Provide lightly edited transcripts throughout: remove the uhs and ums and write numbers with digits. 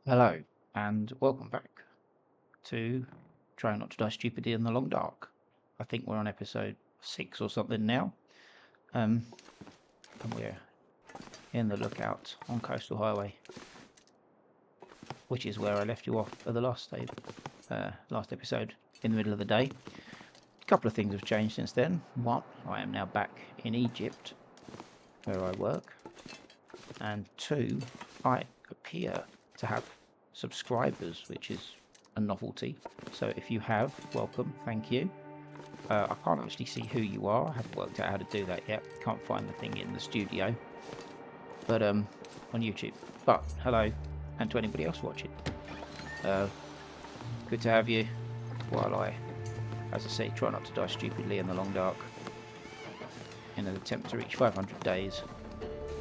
Hello, and welcome back to Try Not to Die Stupidly in the Long Dark. I think we're on episode 6 or something now. And we're in the lookout on Coastal Highway, which is where I left you off for the last episode in the middle of the day. A couple of things have changed since then. One, I am now back in Egypt, where I work. And two, I appear to have subscribers, which is a novelty. So if you have, welcome, thank you. I can't actually see who you are. I haven't worked out how to do that yet. Can't find the thing in the studio, but on YouTube. But hello, and to anybody else watching, good to have you. While I, as I say, try not to die stupidly in the long dark, in an attempt to reach 500 days,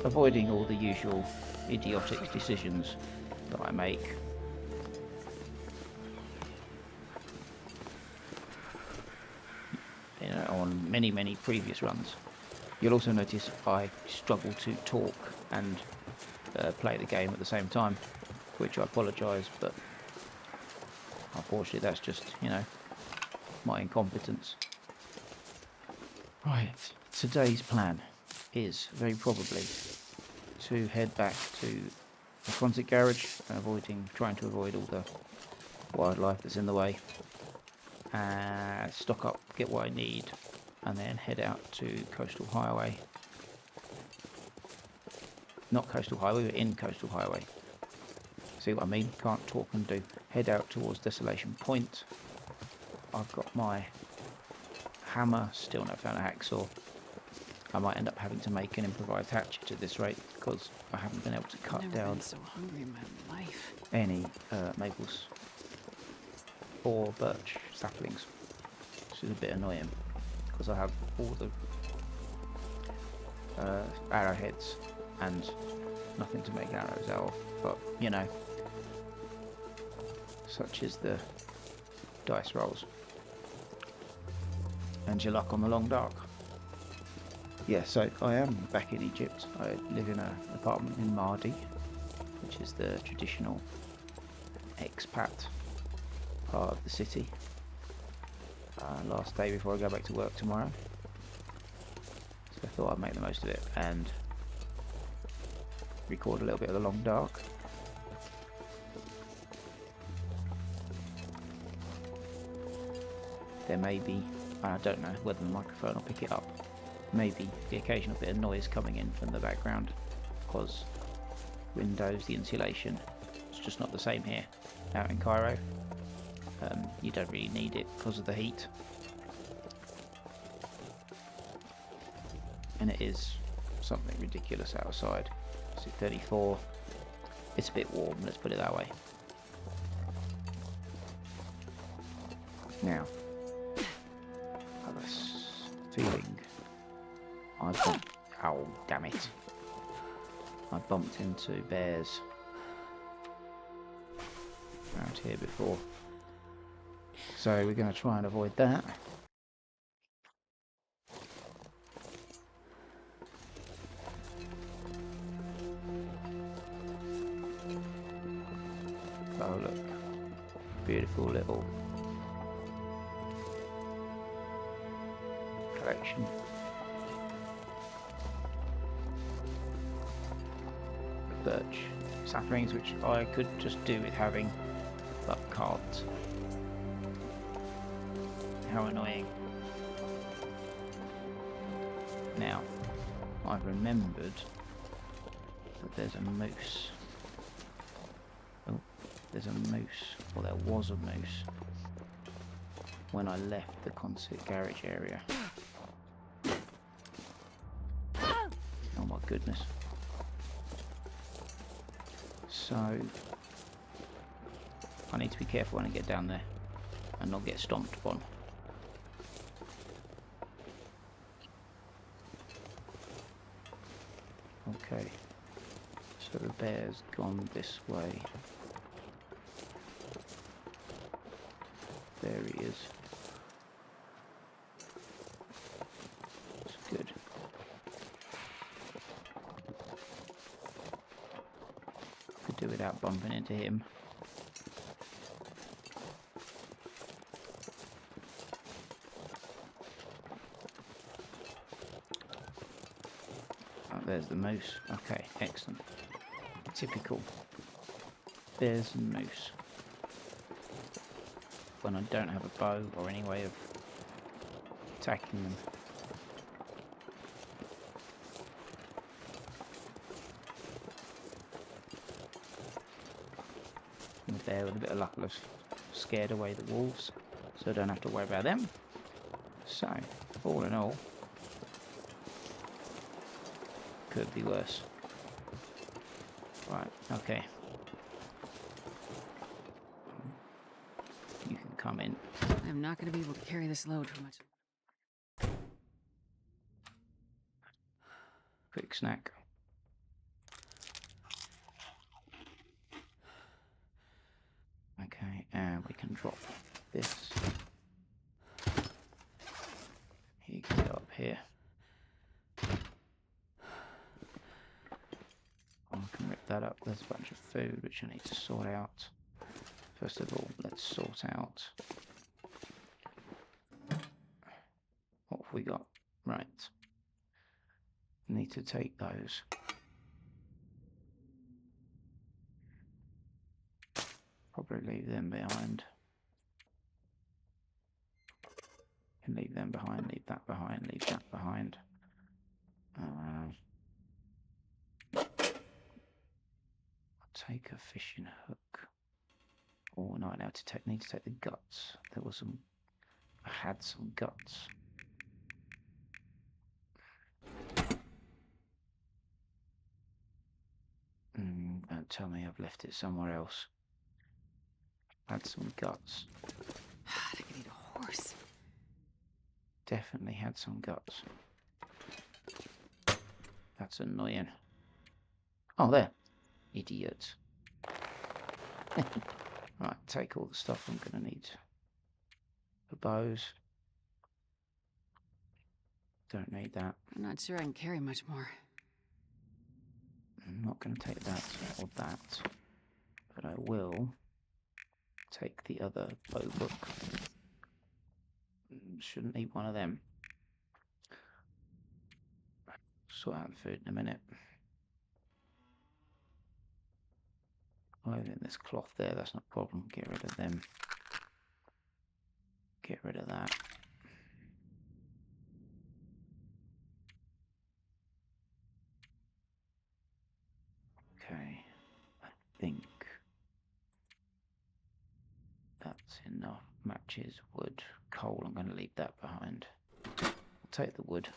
avoiding all the usual idiotic decisions that I make. On many previous runs. You'll also notice I struggle to talk and play the game at the same time, which I apologise, but unfortunately that's just, my incompetence. Right, today's plan is very probably to head back to the concert garage, trying to avoid all the wildlife that's in the way, stock up, get what I need, and then head out to Coastal Highway. Not Coastal Highway, we're in Coastal Highway. See what I mean? Can't talk and do. Head out towards Desolation Point. I've got my hammer, still not found a hacksaw. I might end up having to make an improvised hatchet at this rate, because I haven't been able to cut down so hungry in my life. any maples or birch saplings, which is a bit annoying because I have all the arrowheads and nothing to make arrows out of, but such is the dice rolls and your luck on the long dark. Yeah, so I am back in Egypt. I live in an apartment in Mardi, which is the traditional expat part of the city. Last day before I go back to work tomorrow, so I thought I'd make the most of it and record a little bit of the long dark. There may be, I don't know whether the microphone will pick it up, maybe the occasional bit of noise coming in from the background, because windows, the insulation, it's just not the same here out in Cairo. You don't really need it because of the heat, and it is something ridiculous outside. It's 34. It's a bit warm, let's put it that way. Now, I have a feeling oh damn it, I bumped into bears around here before. So we're going to try and avoid that. Oh look, beautiful little collection. Birch saplings, which I could just do with having, but can't. How annoying. Now, I've remembered that there's a moose. Oh, there's a moose, or there was a moose, when I left the concert garage area. Oh my goodness. So, I need to be careful when I get down there and not get stomped upon. Okay, so the bear's gone this way. There he is. That's good. Could do without bumping into him. Oh, there's the moose. Okay, excellent. Typical. Bears and moose. When I don't have a bow or any way of attacking them. And there, with a bit of luck, I've scared away the wolves, so I don't have to worry about them. So, all in all, could be worse. Right, okay. You can come in. I'm not going to be able to carry this load for much. Quick snack. Okay, and we can drop this. You can go up here. I can rip that up. There's a bunch of food which I need to sort out. First of all, let's sort out what have we got. Right. Need to take those. Probably leave them behind. Can leave them behind, leave that behind, leave that behind. I'll take a fishing hook. Oh no, I need to take the guts. There was some. I had some guts. Don't tell me I've left it somewhere else. Had some guts. I could eat a horse. Definitely had some guts. That's annoying. Oh, there. Idiot. Right, take all the stuff I'm going to need. The bows. Don't need that. I'm not sure I can carry much more. I'm not going to take that or that. But I will take the other bow book. Shouldn't need one of them. Sort out the food in a minute. Oh, then there's cloth there, that's not a problem. Get rid of them. Get rid of that. Okay, I think that's enough. Matches, wood, coal, I'm going to leave that behind. I'll take the wood,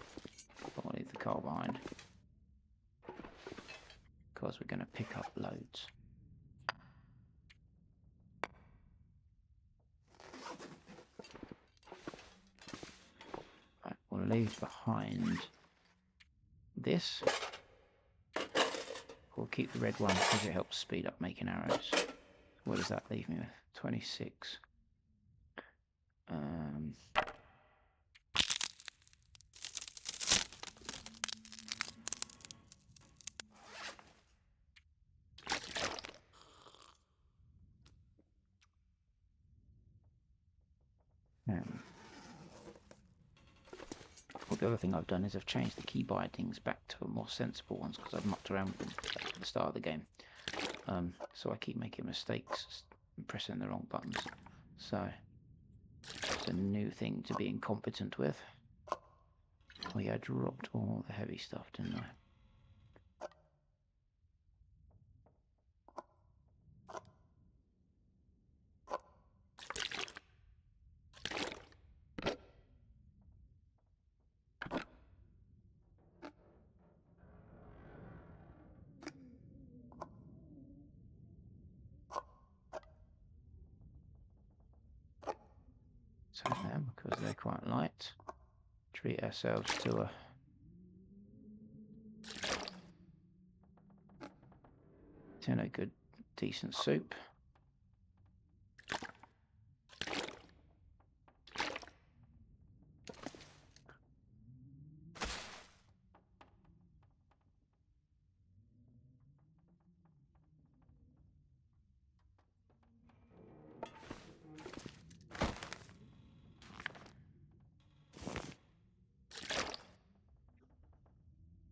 but I'll leave the coal behind. Because we're going to pick up loads. Right, we'll leave behind this. We'll keep the red one because it helps speed up making arrows. What does that leave me with? 26. Well, the other thing I've done is I've changed the key bindings back to more sensible ones because I've mucked around with them at the start of the game. So I keep making mistakes and pressing the wrong buttons. So it's a new thing to be incompetent with. Oh yeah, I dropped all the heavy stuff, didn't I? Take them because they're quite light. Treat ourselves to a good decent soup.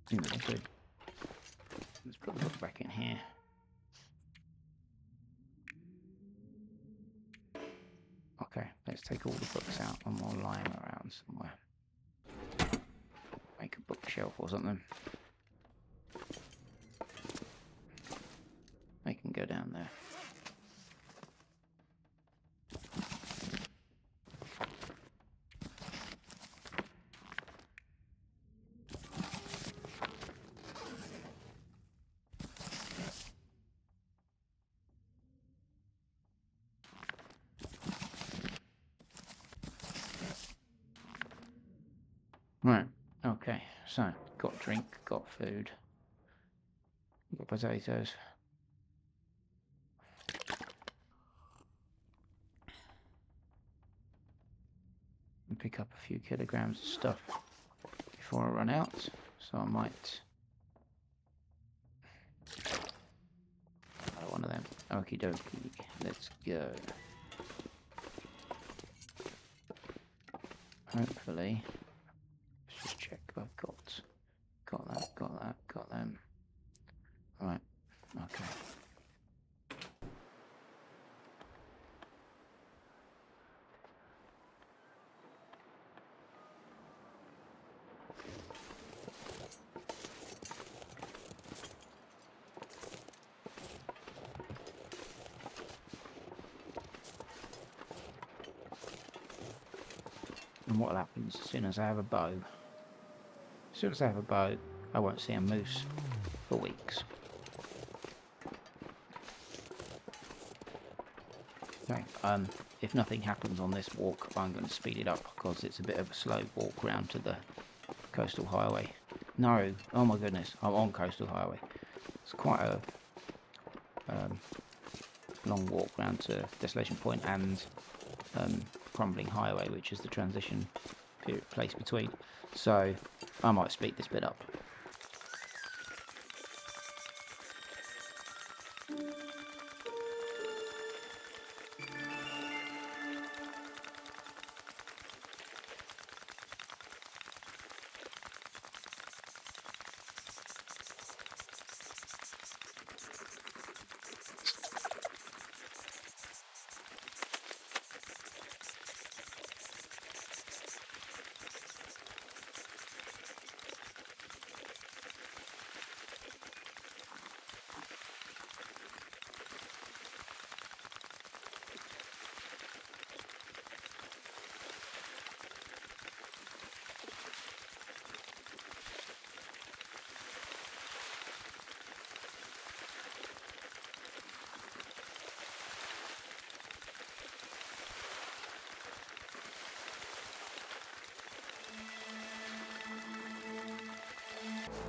think that'd be good. Let's put the book back in here. Okay, let's take all the books out and we'll lie them around somewhere. Make a bookshelf or something. They can go down there. Right, okay, so got drink, got food, got potatoes. And pick up a few kilograms of stuff before I run out, so I might one of them. Okie dokie, let's go. Hopefully, let's just check I've got that, got them. Right, okay. And what happens as soon as I have a bow? As soon as I have a bow, I won't see a moose for weeks. Okay, if nothing happens on this walk, I'm going to speed it up because it's a bit of a slow walk round to the coastal highway. No, oh my goodness, I'm on coastal highway. It's quite a long walk round to Desolation Point and Crumbling Highway, which is the transition place between. So I might speed this bit up.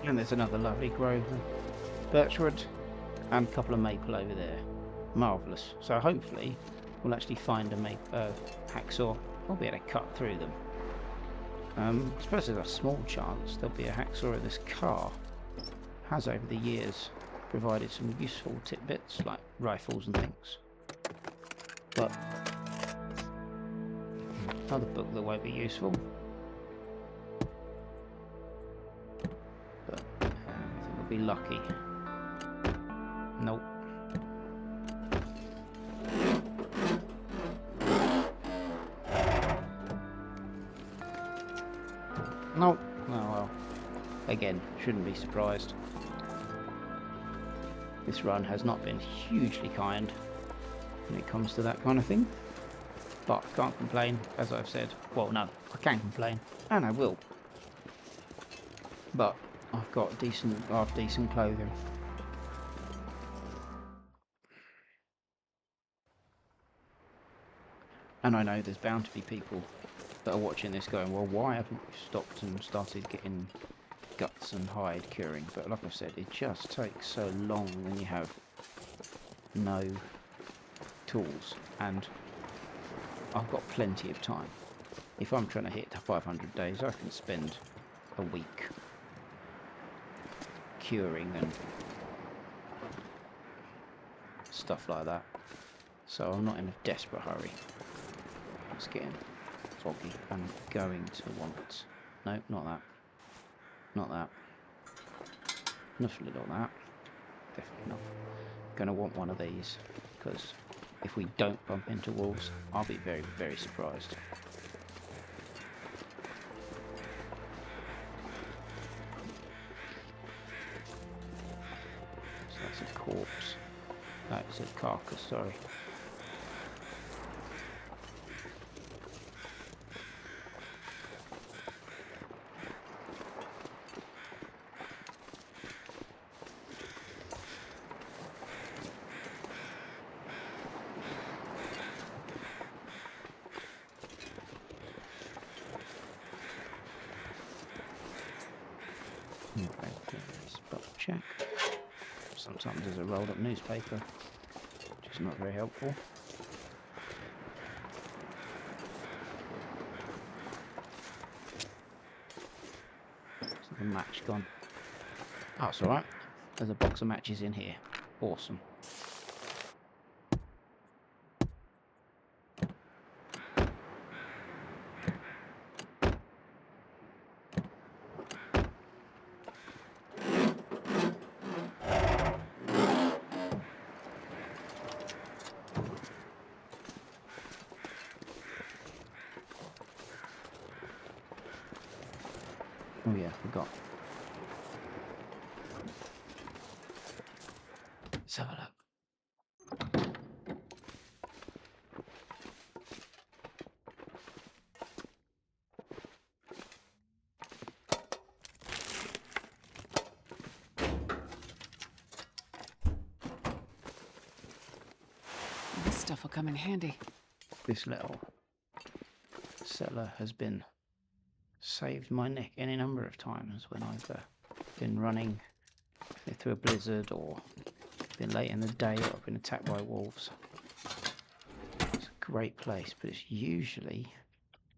And there's another lovely grove of birchwood and a couple of maple over there. Marvellous. So hopefully we'll actually find a hacksaw. We'll be able to cut through them. I suppose there's a small chance there'll be a hacksaw in this car. Has over the years provided some useful tidbits like rifles and things. But another book that won't be useful. Be lucky. Nope. Nope. Oh well. Again, shouldn't be surprised. This run has not been hugely kind when it comes to that kind of thing. But I can't complain, as I've said. Well, no, I can complain, and I will. But I've got half-decent clothing. And I know there's bound to be people that are watching this going, well, why haven't you stopped and started getting guts and hide curing? But like I've said, it just takes so long when you have no tools, and I've got plenty of time. If I'm trying to hit 500 days, I can spend a week curing and stuff like that, so I'm not in a desperate hurry. It's getting foggy. I'm going to want... no, not that, not that. enough little of that. Definitely not going to want one of these, because if we don't bump into wolves, I'll be very, very surprised. So that's a corpse. No, it's a carcass, sorry. Okay, let's double check. Sometimes there's a rolled up newspaper, which is not very helpful. Is the match gone? Oh, it's alright. There's a box of matches in here. Awesome. Oh yeah, forgot. Let's have a look. This stuff will come in handy. This little cellar has been saved my neck any number of times when I've been running through a blizzard or been late in the day or I've been attacked by wolves. It's a great place, but it's usually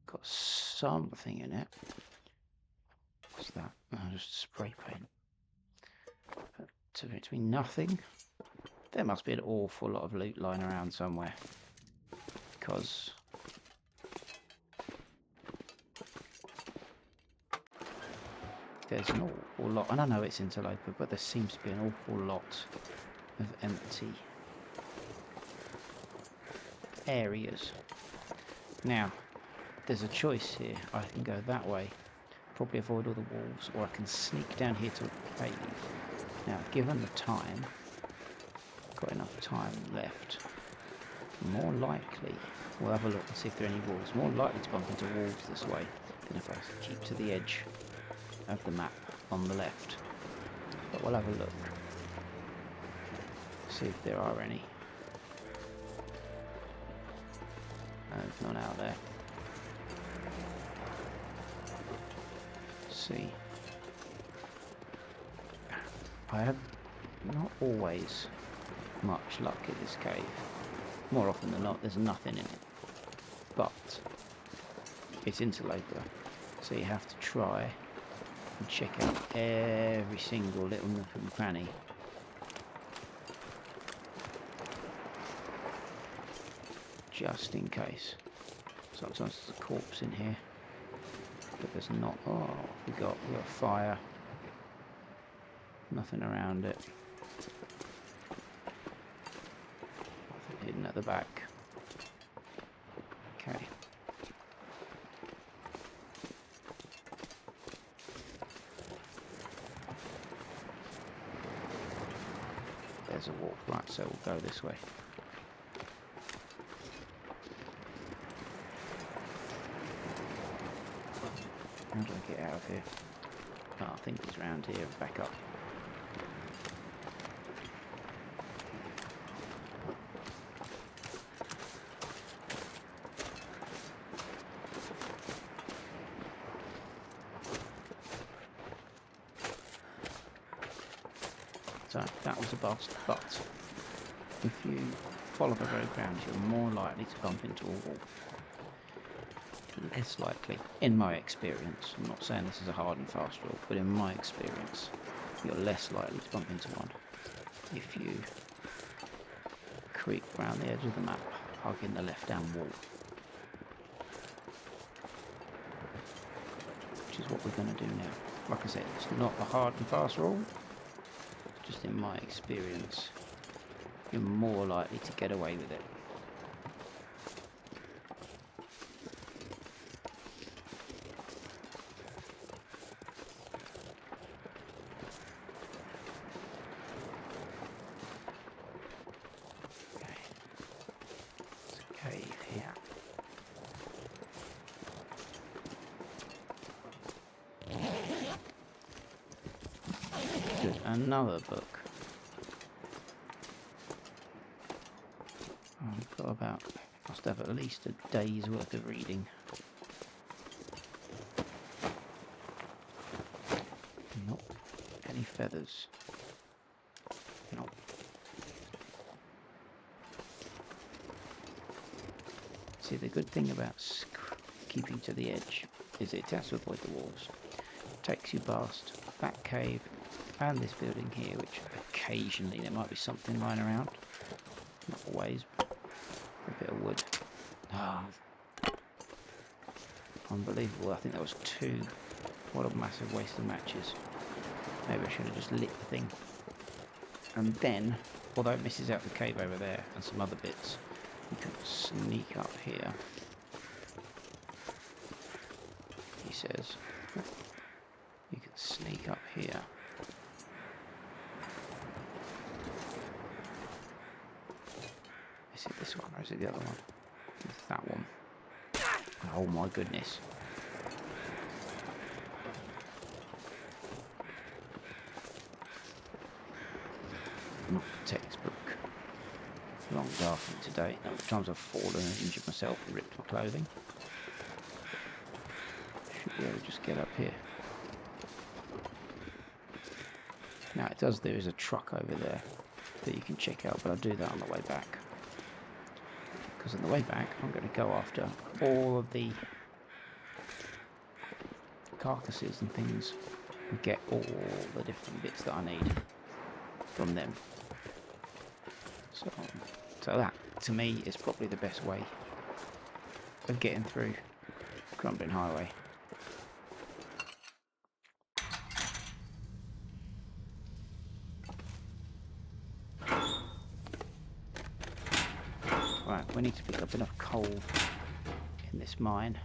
got something in it. What's that? Oh, just spray paint. But to between nothing, there must be an awful lot of loot lying around somewhere, because there's an awful lot, and I know it's Interloper, but there seems to be an awful lot of empty areas. Now, there's a choice here. I can go that way, probably avoid all the wolves, or I can sneak down here to a cave. Now, given the time, got enough time left, more likely, we'll have a look and see if there are any wolves, more likely to bump into wolves this way than if I keep to the edge of the map on the left. But we'll have a look, see if there are any. No, there's none out there. See, I have not always much luck in this cave. More often than not, there's nothing in it. But it's Interloper, so you have to try and check out every single little nook and cranny. Just in case. Sometimes there's a corpse in here, but there's not. Oh, we got fire. Nothing around it. Nothing hidden at the back. Okay. There's a walk, right, so we'll go this way. How do I get out of here? Oh, I think it's round here, back up. So that was a bust, but if you follow the road grounds, you're more likely to bump into a wolf. Less likely, in my experience. I'm not saying this is a hard and fast rule, but in my experience, you're less likely to bump into one if you creep around the edge of the map, hugging the left-hand wall. Which is what we're going to do now. Like I said, it's not a hard and fast rule, just in my experience, you're more likely to get away with it. Okay. There's a cave here. Good, another book. I've got about, must have at least a day's worth of reading. Nope. Any feathers? Nope. See, the good thing about keeping to the edge is it has to avoid the walls. Takes you past that cave and this building here, which occasionally there might be something lying around. Not always. A bit of wood. Ah, unbelievable. I think that was 2. What a massive waste of matches. Maybe I should have just lit the thing. And then, although it misses out the cave over there and some other bits, you can sneak up here. He says, you can sneak up here. Is it this one or is it the other one? It's that one. Oh my goodness. Not textbook. Long darkening today. How many times I've fallen and injured myself and ripped my clothing. Should be able to just get up here. Now it does, there is a truck over there that you can check out, but I'll do that on the way back. Because on the way back I'm going to go after all of the carcasses and things and get all the different bits that I need from them. So that, to me, is probably the best way of getting through Crumbling Highway. Right, we need to pick up enough coal in this mine.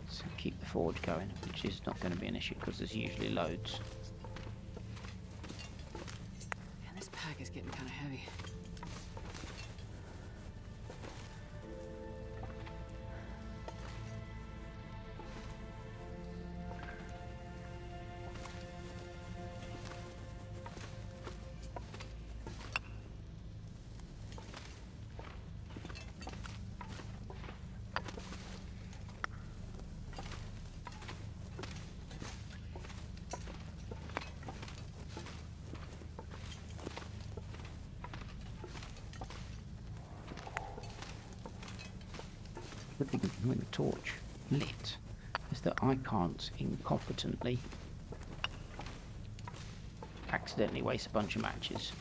So keep the forge going, which is not going to be an issue because there's usually loads. And this pack is getting kind of heavy. The thing with the torch lit is that I can't incompetently accidentally waste a bunch of matches,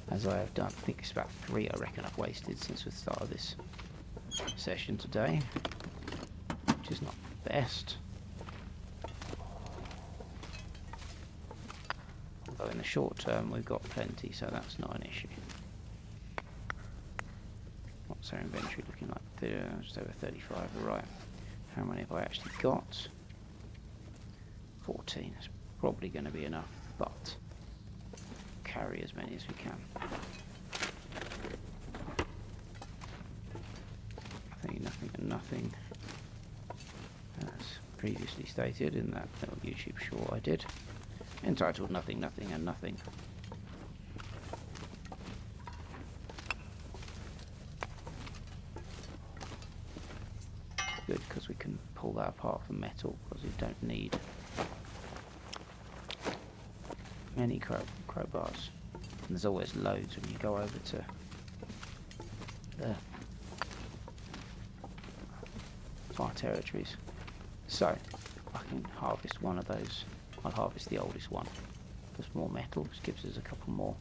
as I have done. I think it's about 3 I reckon I've wasted since the start of this session today, which is not the best. Although in the short term we've got plenty, so that's not an issue. What's our inventory looking like? Just over 35, right. How many have I actually got? 14. It's probably going to be enough, but carry as many as we can. Nothing, nothing, and nothing. As previously stated in that little YouTube short I did, entitled Nothing, Nothing, and Nothing. Good, because we can pull that apart from metal, because we don't need many crowbars. And there's always loads when you go over to the far territories. So I can harvest one of those. I'll harvest the oldest one. There's more metal, which gives us a couple more.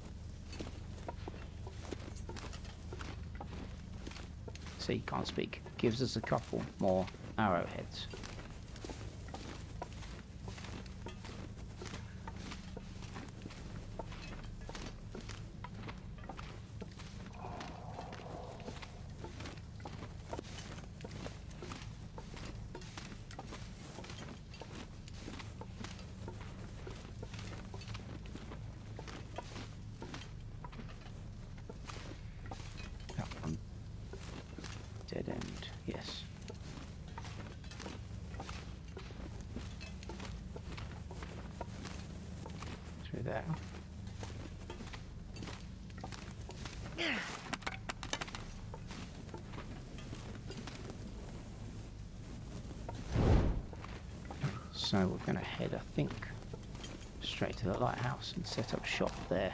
See, can't speak. Gives us a couple more arrowheads. That one. Dead end, yes. Through there. So we're going to head, I think, straight to the lighthouse and set up shop there.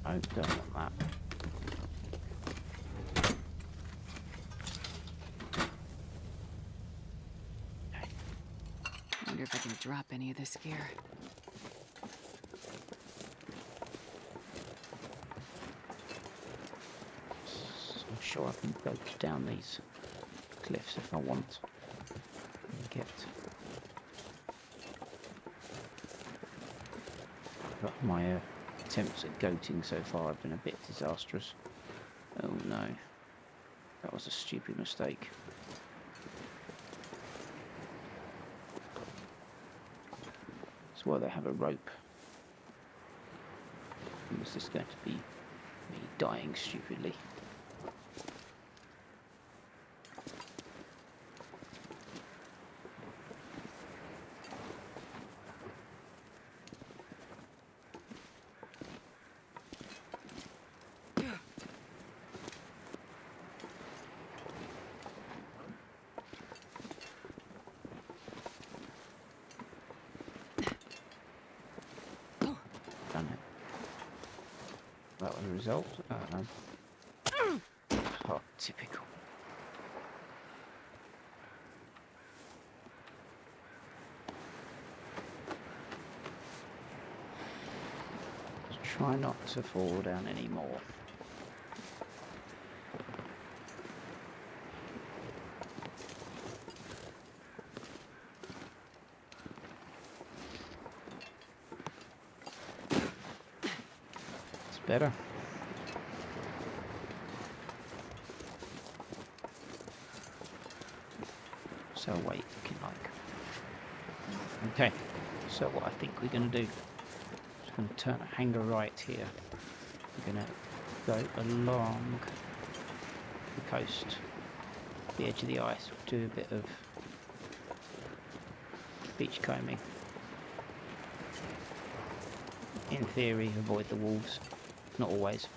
I don't want that. I wonder if I can drop any of this gear. I'm sure I can go down these cliffs if I want and get. But my attempts at goating so far have been a bit disastrous. Oh no, that was a stupid mistake. That's why they have a rope. Is this going to be me dying stupidly? Done it. That was the result. Oh, typical. Just try not to fall down anymore. It's better. So wait, looking like. Okay, so what I think we're going to do, just going to turn a hanger right here. We're going to go along the coast, the edge of the ice, do a bit of beach combing. In theory, avoid the wolves, not always.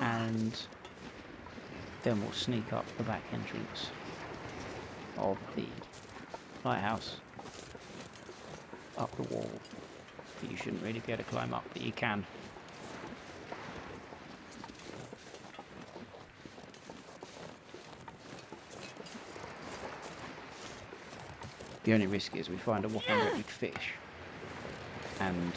And then we'll sneak up the back entrance of the lighthouse, up the wall. You shouldn't really be able to climb up, but you can. The only risk is we find a whopping great big fish, and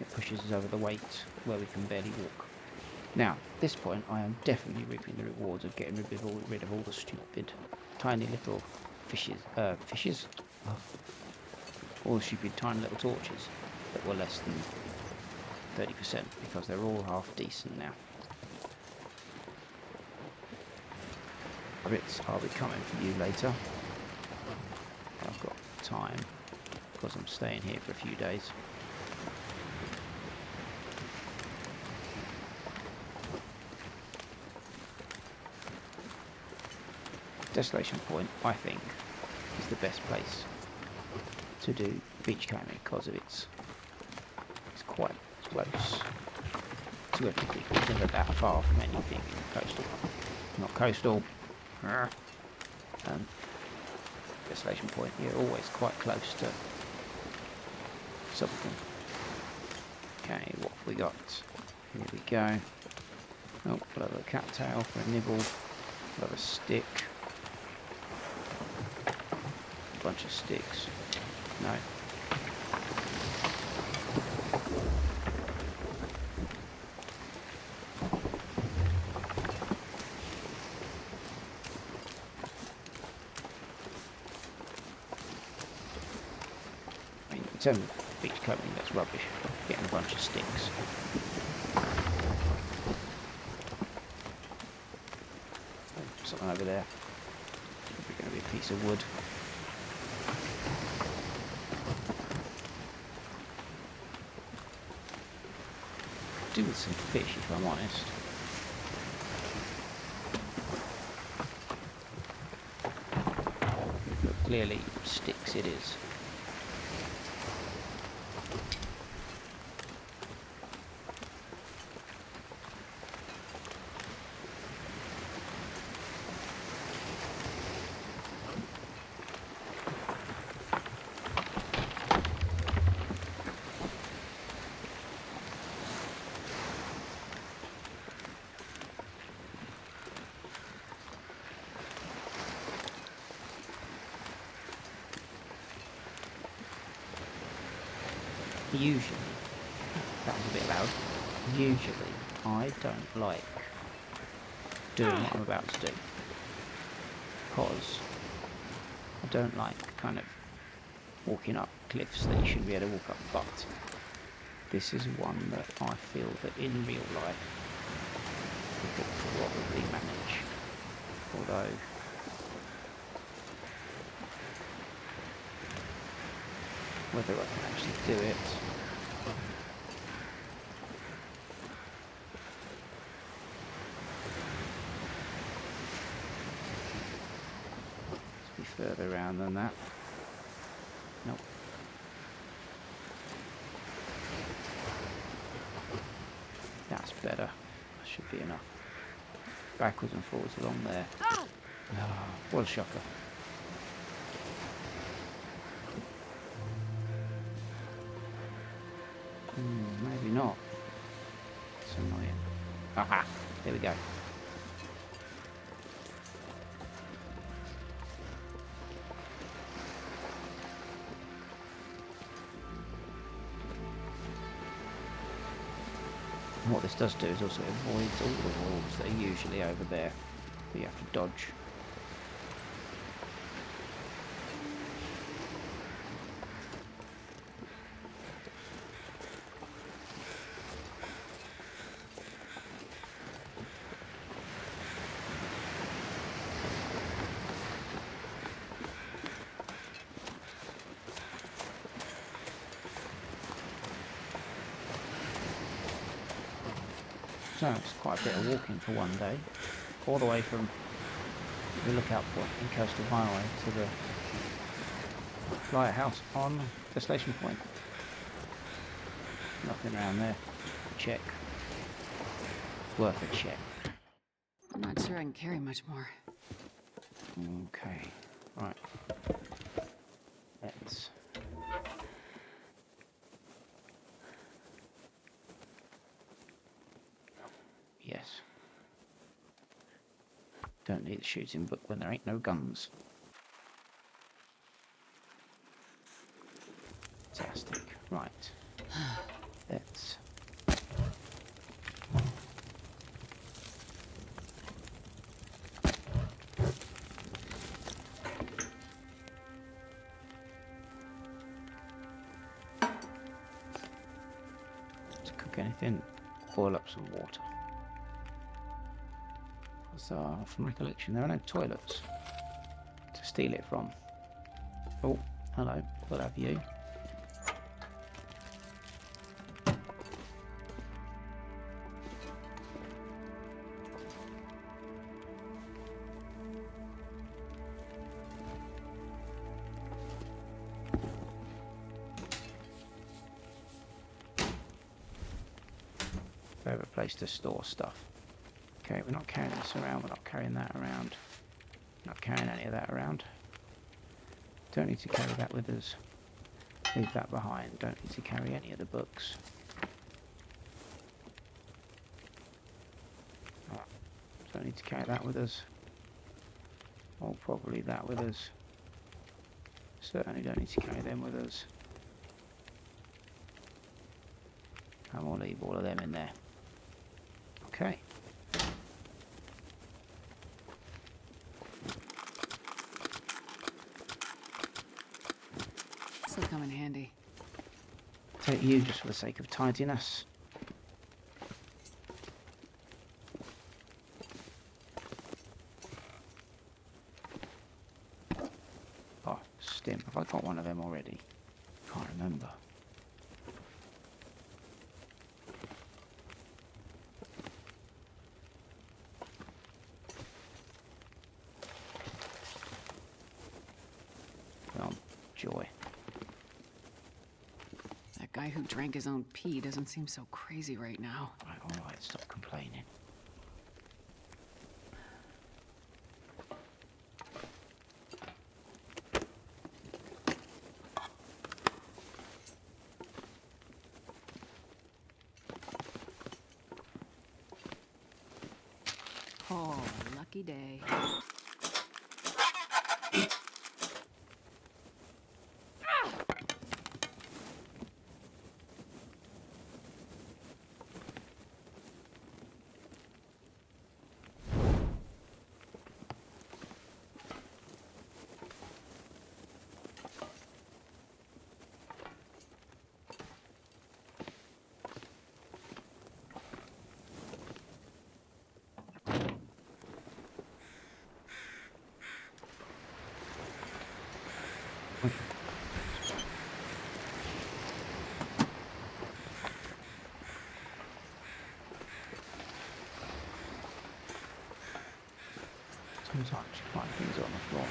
it pushes us over the weight where we can barely walk. Now, at this point, I am definitely reaping the rewards of getting rid of all the stupid, tiny little fishes. Oh. All the stupid, tiny little torches that were less than 30%, because they're all half decent now. Bits I'll be coming for you later. I've got time because I'm staying here for a few days. Desolation Point, I think, is the best place to do beach combing because of it's quite close to everything. It's never that far from anything coastal. Not coastal. Desolation Point, you're always quite close to something. Okay, what have we got? Here we go. Oh, we'll have a cattail for a nibble. We'll have a stick. bunch of sticks. No. I mean, in terms of beach combing, that's rubbish. Getting a bunch of sticks. Something over there. Probably going to be a piece of wood. Do with some fish, if I'm honest. But clearly, sticks it is. Usually, that was a bit loud, usually I don't like doing what I'm about to do, because I don't like kind of walking up cliffs that you shouldn't be able to walk up, but this is one that I feel that in real life we could probably manage, although whether I can actually do it, let's be further around than that. Nope. That's better. That should be enough. Backwards and forwards along there. Ah, what a shocker. Maybe not. It's annoying. Aha! There we go. And what this does do is also avoids all the walls that are usually over there that you have to dodge. So it's quite a bit of walking for one day, all the way from the lookout point in Coastal Highway to the lighthouse on Destination Point. Nothing around there. Check. Worth a check. I'm not sure I can carry much more. Okay, right. Let's... Yes. Don't need a shooting book when there ain't no guns. Fantastic. Right. Let's... to cook anything, boil up some water. So, from recollection, there are no toilets to steal it from. Oh, hello, we'll have you. Favorite place to store stuff. Okay, we're not carrying this around, we're not carrying that around. Not carrying any of that around. Don't need to carry that with us. Leave that behind. Don't need to carry any of the books. Oh, don't need to carry that with us. Or probably that with us. Certainly don't need to carry them with us. And we'll leave all of them in there. Okay. This'll come in handy. Take you just for the sake of tidiness. Oh, stim. Have I got one of them already? Can't remember. Oh, joy. That guy who drank his own pee doesn't seem so crazy right now. Right, alright, stop complaining. Oh, lucky day. Sometimes you find things on the floor.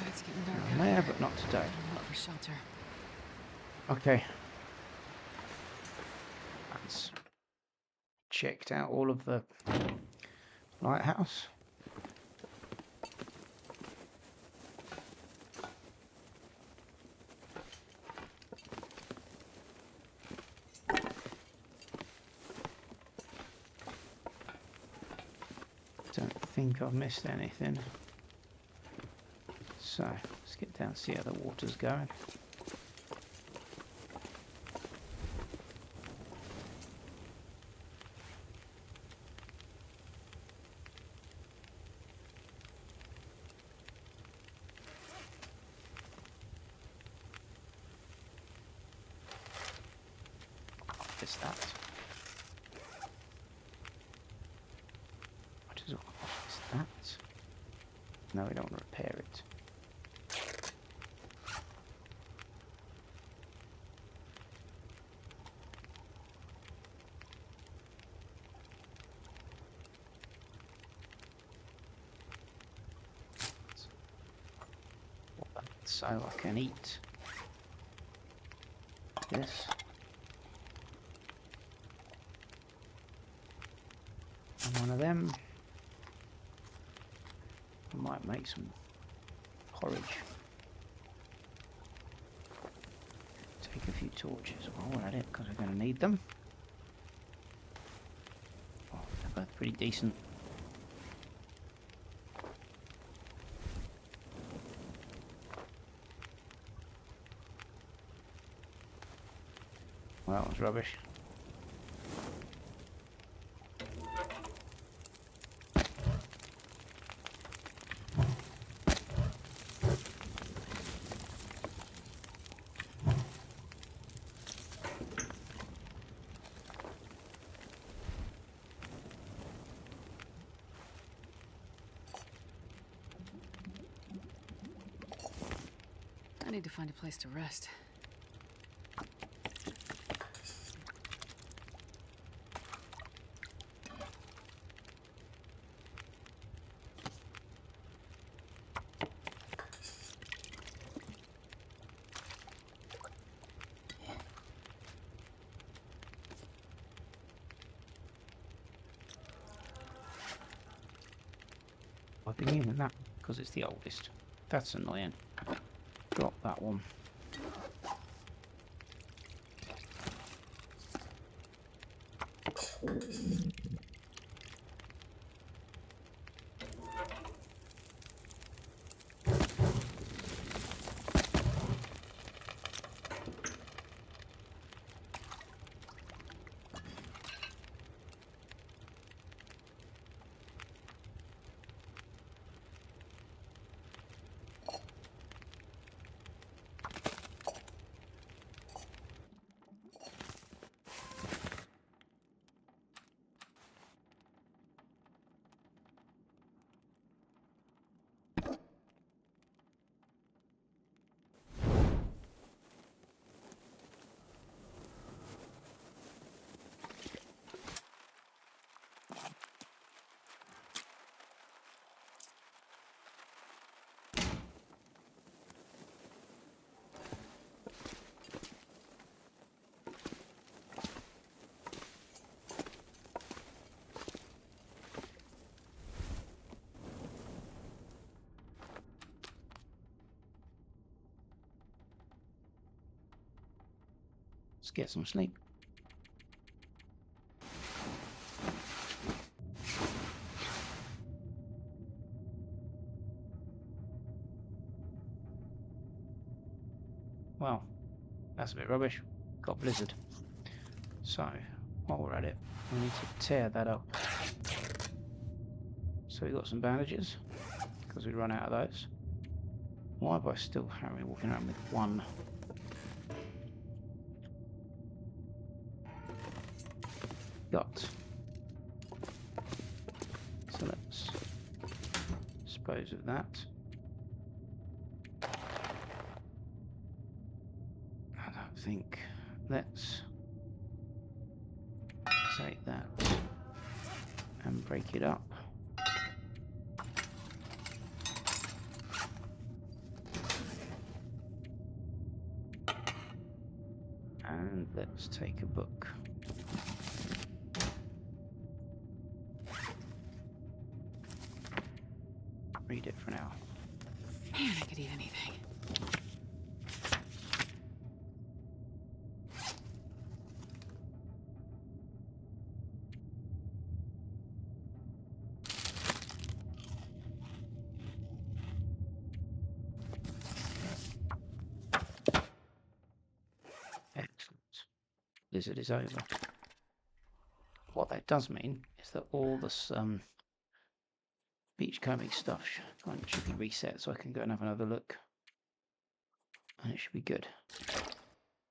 It's getting dark I out may here. have, but not today. Look for shelter. Okay. That's checked out all of the lighthouse. Don't think I've missed anything. So, let's get down and see how the water's going. What's that? What is that? No, we don't want to repair it. So I can eat this. And one of them. I might make some porridge. Take a few torches while we're at it, because we're going to need them. Oh, they're both pretty decent. Well, that was rubbish. I need to find a place to rest. I've been using that because it's the oldest. That's annoying. Drop that one. Let's get some sleep. Well, that's a bit rubbish. Got blizzard. So, while we're at it, we need to tear that up. So we've got some bandages, because we run out of those. Why am I still walking around with one? Got. So let's dispose of that. I don't think. Let's take that and break it up. And let's take a book. Read it for now. Man, I could eat anything. Excellent. Blizzard is over. What that does mean is that all this beachcombing stuff should be reset, so I can go and have another look, and it should be good.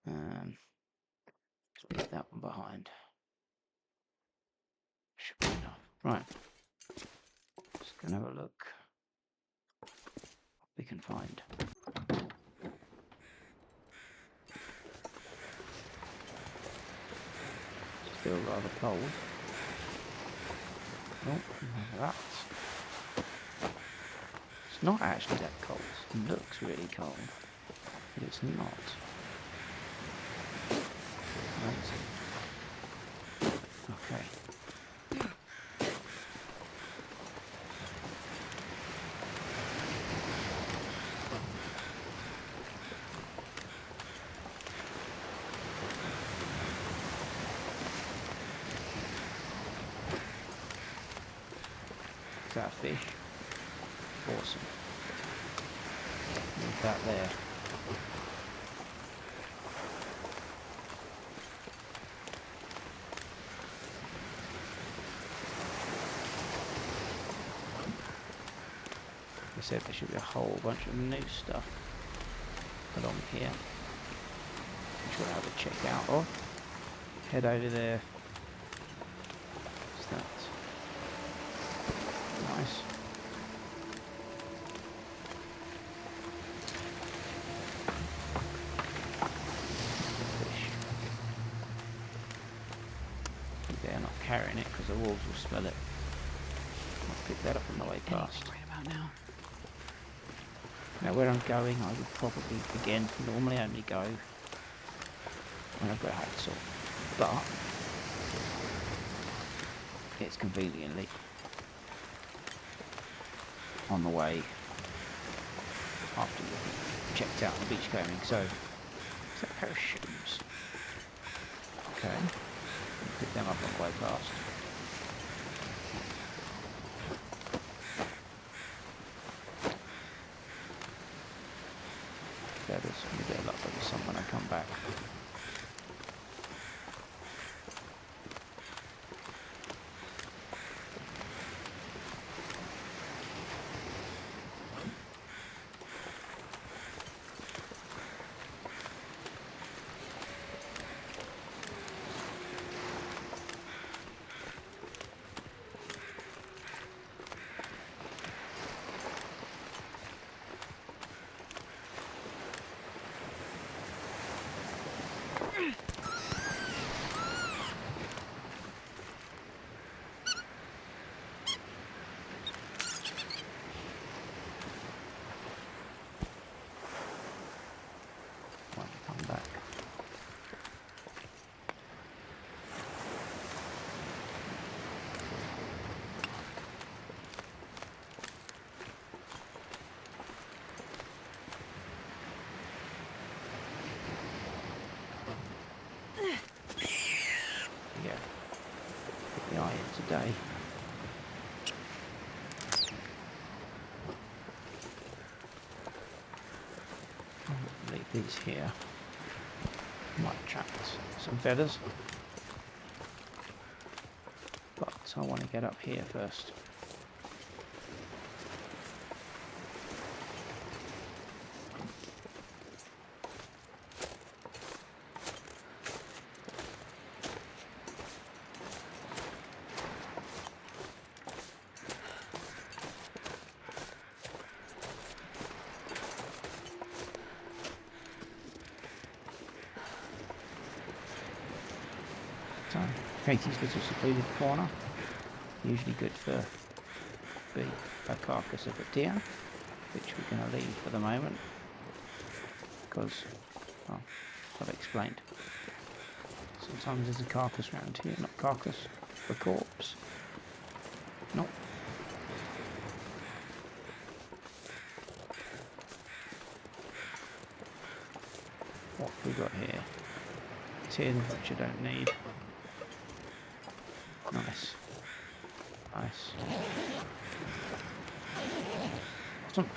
Just leave that one behind. Should be enough. Right. Just gonna have a look what we can find. Still rather cold. Nope, none of that. It's not actually that cold. It looks really cold, but it's not. Right. Okay. Is that a fish? Awesome. Leave that there. I said there should be a whole bunch of new stuff along here, which we'll have a check out of. Head over there. What's that? Nice. Fish. They're not carrying it because the wolves will smell it. I'll pick that up on the way past. Right about now. Now where I'm going, I would probably, again, normally only go when I've got a hacksaw, but it's conveniently on the way after you've checked out the beachcombing. So, is that a pair of shoes? Okay, pick them up on the way past. Feathers, with a bit of luck, there'll be some when I come back. these here might attract some feathers, but I want to get up here first. So, Katie's little secluded corner, usually good for a carcass of a deer, which we're going to leave for the moment, because, well, I've explained. Sometimes there's a carcass around here, not carcass, a corpse. Nope. What have we got here? Tin, which I don't need. Nice. Nice. Awesome.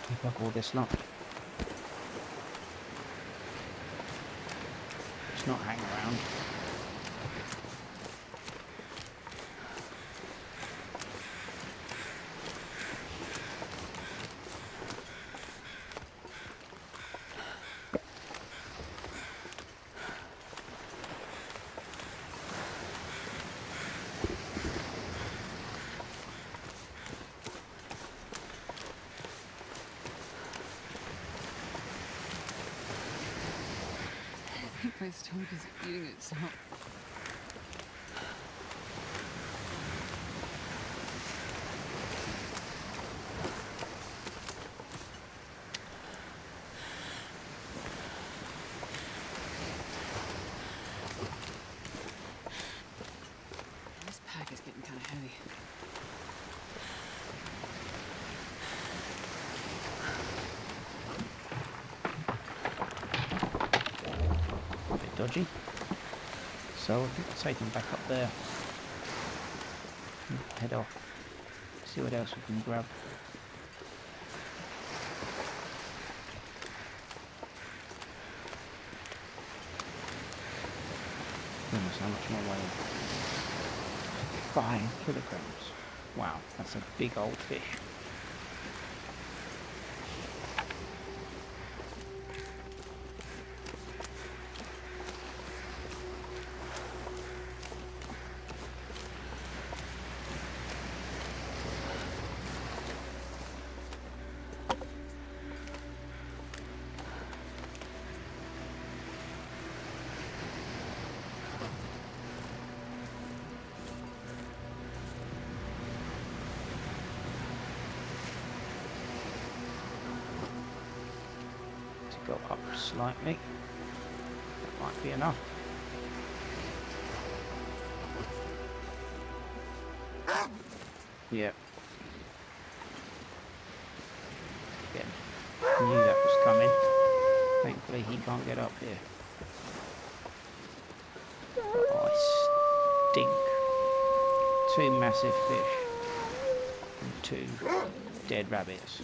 Pick up all this lot. Just not hang around. My stomach is eating itself. This pack is getting kind of heavy. A bit dodgy. So I think I'll take them back up there. Head off. See what else we can grab. Goodness, how much more weight? 5 kilograms. Wow, that's a big old fish. Go up slightly. That might be enough. Yeah. Again, knew that was coming. Thankfully he can't get up here. Oh, I stink. 2 massive fish and 2 dead rabbits.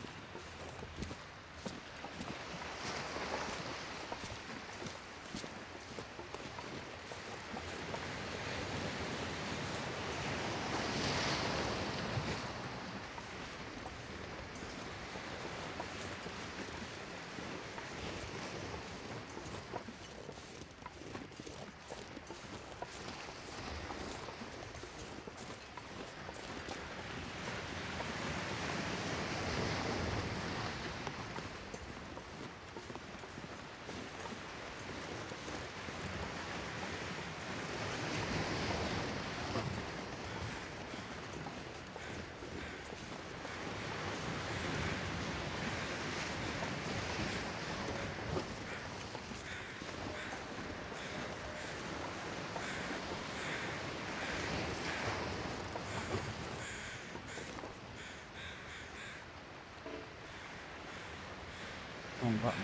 wrong button.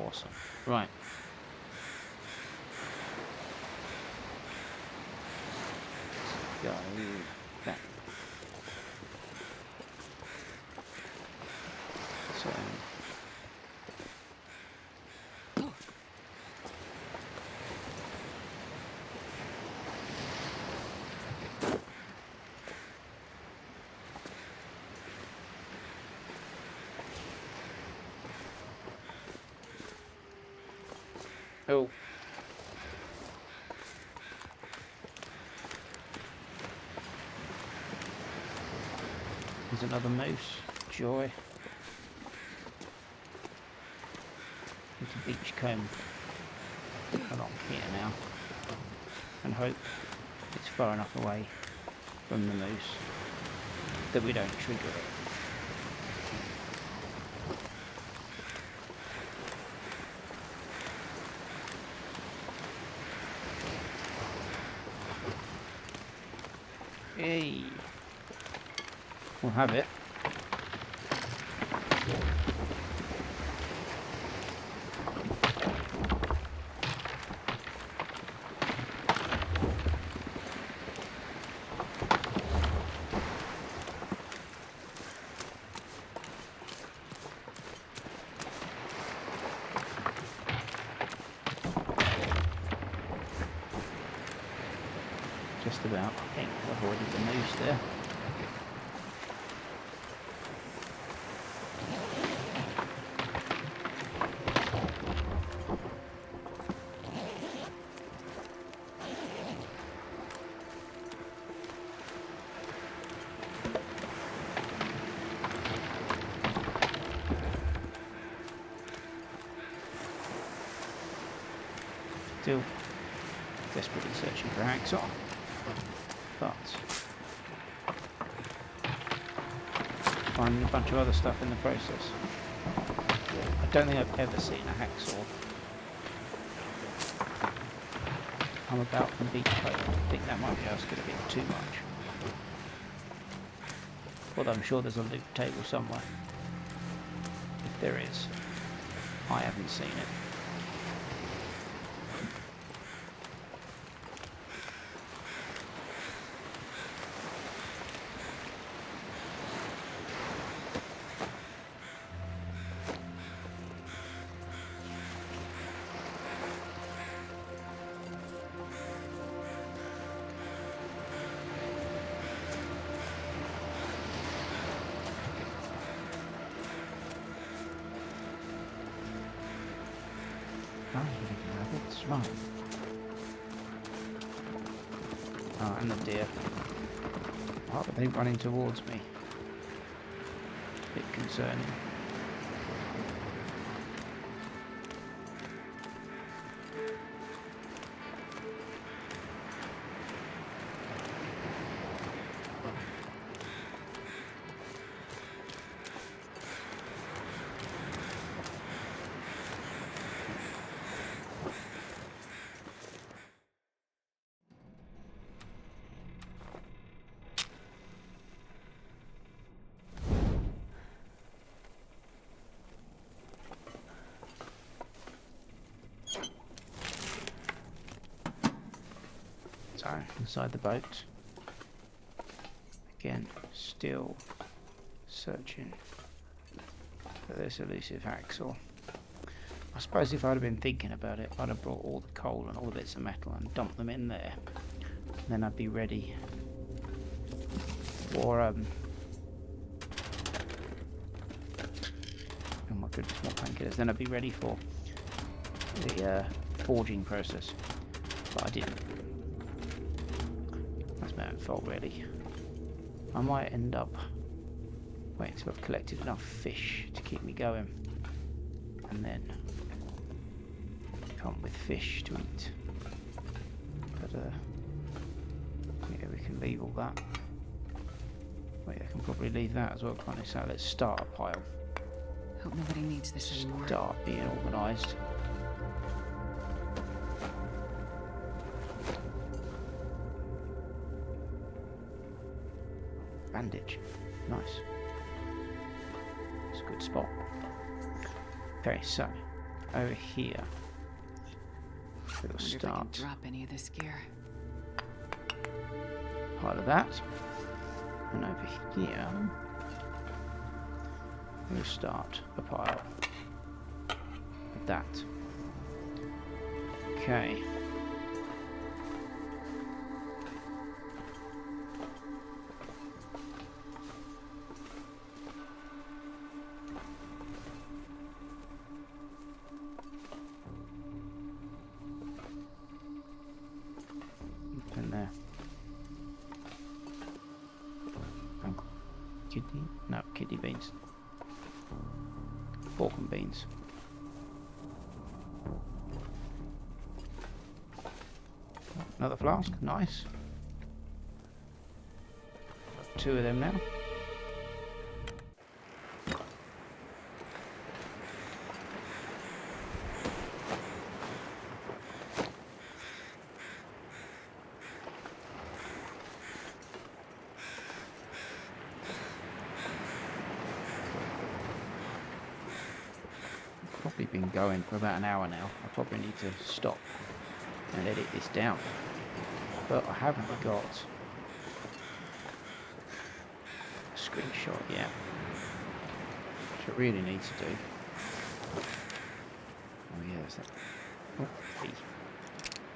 Awesome. Right. Let's go back. So. Oh. There's another moose. Joy. We can beachcomb along here now and hope it's far enough away from the moose that we don't trigger it. Hey, we'll have it. Just about, I think. I've avoided the moose there. Still desperately searching for hacksaw. But finding a bunch of other stuff in the process. I don't think I've ever seen a hacksaw come about from beachcombing. I think that might be asking a bit too much. Although I'm sure there's a loot table somewhere. If there is, I haven't seen it. Rabbits, right. Oh, and the deer. Why are they running towards me? Bit concerning. So, inside the boat. Again, still searching for this elusive hacksaw. I suppose if I'd have been thinking about it, I'd have brought all the coal and all the bits of metal and dumped them in there. And then I'd be ready for, oh my goodness, more painkillers. Then I'd be ready for the forging process. But I didn't. That's my own fault, really. I might end up waiting until I've collected enough fish to keep me going, and then come with fish to eat. But yeah, we can leave all that. Wait, I can probably leave that as well, can't I? So let's start a pile. Hope nobody needs this anymore. Start being organised. Bandage. nice. It's a good spot. Okay, so over here we'll Wonder if I can start drop any of this gear. pile of that, and over here we'll start a pile of that. Okay. In there. Kidney? No, kidney beans. Pork and beans. Another flask, nice. Two of them now. Probably been going for about an hour now. I probably need to stop and edit this down. But I haven't got a screenshot yet, which I really need to do. Oh yeah, there's that. Oh, B.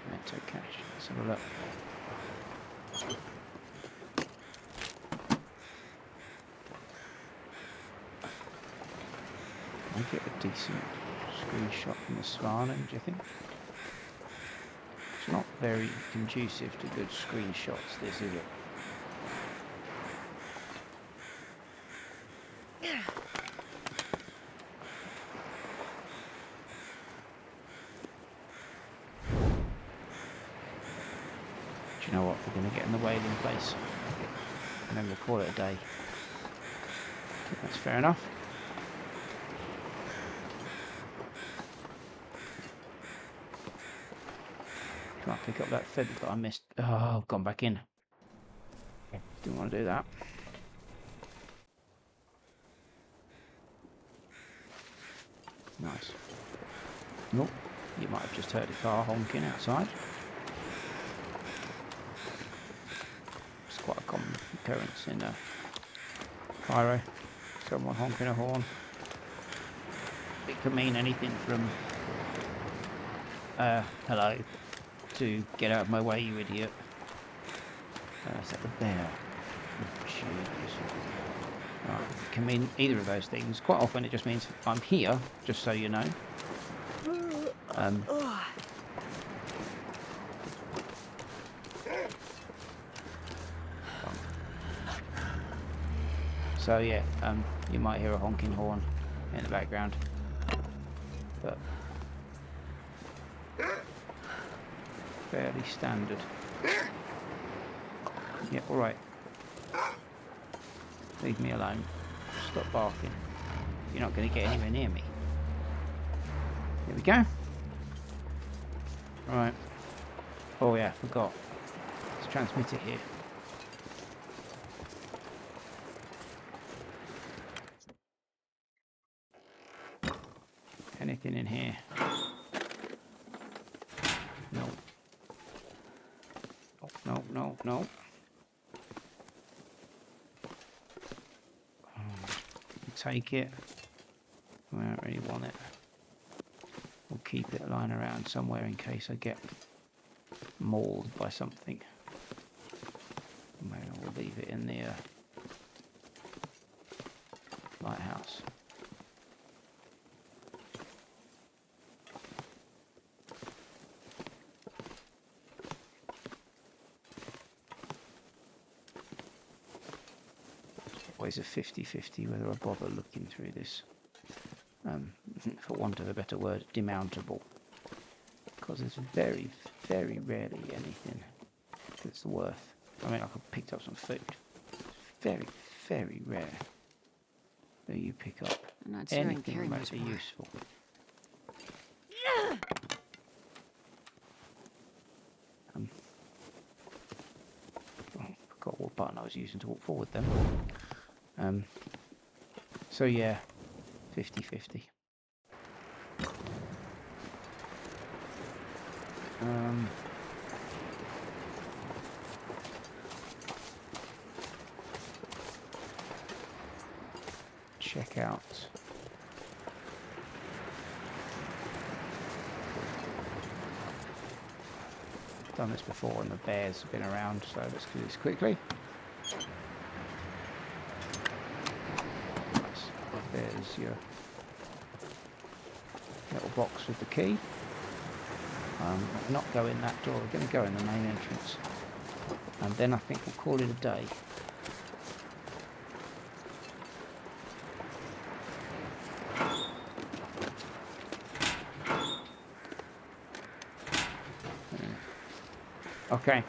Memento cache. Let's have a look. I get a decent screenshot from the Svalin, do you think? It's not very conducive to good screenshots, this, is it? Do you know what? We're going to get in the whaling place. And then we'll call it a day. That's fair enough. Try and pick up that feather that I missed. Oh, I've gone back in. Didn't want to do that. Nice. Nope. You might have just heard a car honking outside. It's quite a common occurrence in Cairo. Someone honking a horn. It could mean anything from hello to get out of my way, you idiot. Is that the bear? Oh, jeez. Right, it can mean either of those things. Quite often it just means I'm here, just so you know. So yeah, you might hear a honking horn in the background, but fairly standard. Yeah, alright. Leave me alone. Stop barking. You're not going to get anywhere near me. Here we go. Right. Oh yeah, forgot. Let's transmit it here. Anything in here? No. Oh, no, no, no. Take it. I don't really want it. We'll keep it lying around somewhere in case I get mauled by something. Maybe we'll leave it in the lighthouse. Always a 50-50 whether I bother looking through this, for want of a better word, demountable, because there's very, very rarely anything that's worth. I mean, I could pick up some food. It's very, very rare that you pick up I'm not sure anything remotely useful. I forgot what button I was using to walk forward then. So yeah, 50-50. Check out done this before and the bears have been around, so let's do this quickly. There's your little box with the key. We're not going that door, we're going to go in the main entrance, and then I think we'll call it a day. Okay,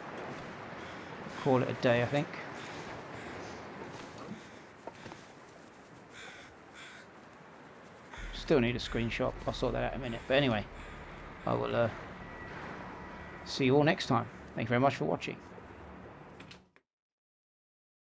call it a day, I think. Still need a screenshot, I'll sort that out in a minute, but anyway, I will see you all next time. Thank you very much for watching.